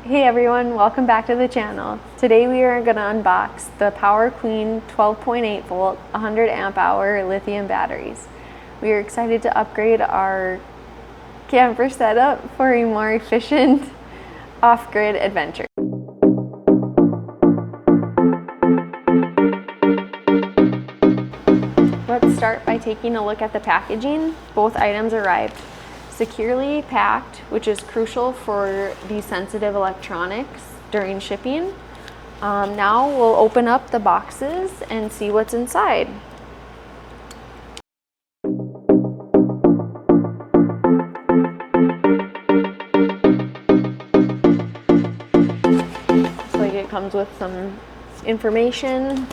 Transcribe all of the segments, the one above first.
Hey everyone, welcome back to the channel. Today we are going to unbox the Power Queen 12.8 volt 100 amp hour lithium batteries. We are excited to upgrade our camper setup for a more efficient off-grid adventure. Let's start by taking a look at the packaging. Both items arrived securely packed, which is crucial for the sensitive electronics during shipping. Now we'll open up the boxes and see what's inside. Looks like it comes with some information.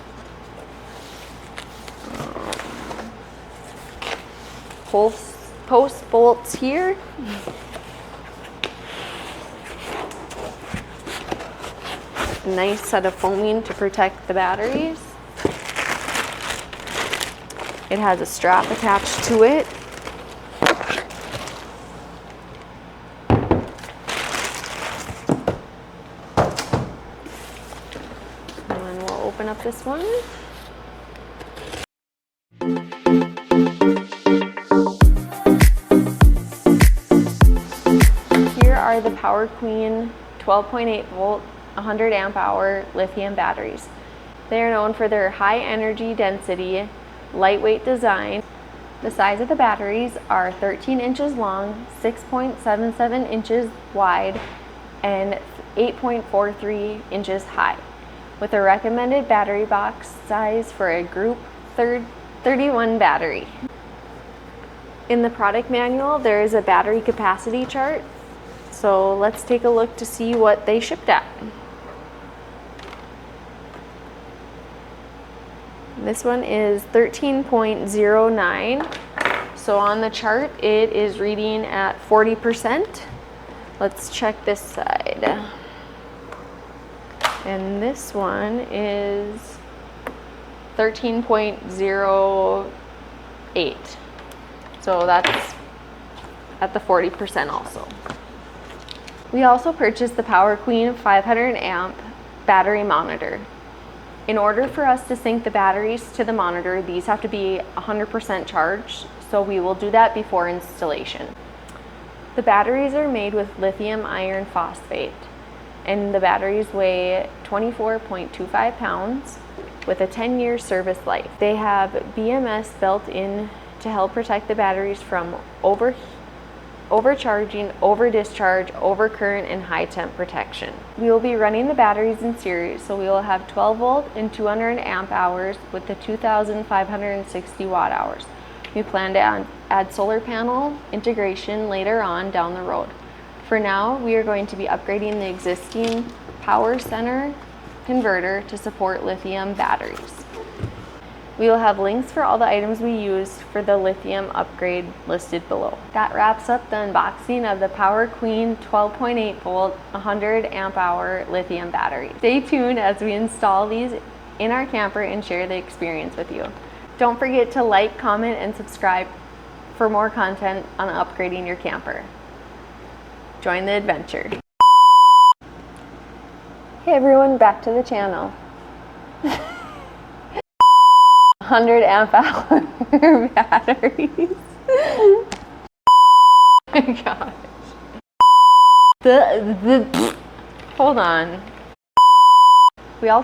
Post bolts here. Nice set of foaming to protect the batteries. It has a strap attached to it. And then we'll open up this one. Are the Power Queen 12.8 volt 100 amp hour lithium batteries. They are known for their high energy density, lightweight design. The size of the batteries are 13 inches long, 6.77 inches wide, and 8.43 inches high, with a recommended battery box size for a group 31 battery. In the product manual, there is a battery capacity chart. So let's take a look to see what they shipped at. This one is 13.09. So on the chart, it is reading at 40%. Let's check this side. And this one is 13.08. So that's at the 40% also. We also purchased the Power Queen 500 amp battery monitor. In order for us to sync the batteries to the monitor, these have to be 100% charged, so we will do that before installation. The batteries are made with lithium iron phosphate, and the batteries weigh 24.25 pounds with a 10-year service life. They have BMS built in to help protect the batteries from overcharging, over-discharge, overcurrent, and high temp protection. We will be running the batteries in series, so we will have 12 volt and 200 amp hours with the 2,560 watt hours. We plan to add solar panel integration later on down the road. For now, we are going to be upgrading the existing power center converter to support lithium batteries. We will have links for all the items we used for the lithium upgrade listed below. That wraps up the unboxing of the Power Queen 12.8 volt 100 amp hour lithium battery. Stay tuned as we install these in our camper and share the experience with you. Don't forget to like, comment, and subscribe for more content on upgrading your camper. Join the adventure. Hey everyone, back to the channel. 100 amp hour batteries. Oh my gosh. Hold on. We all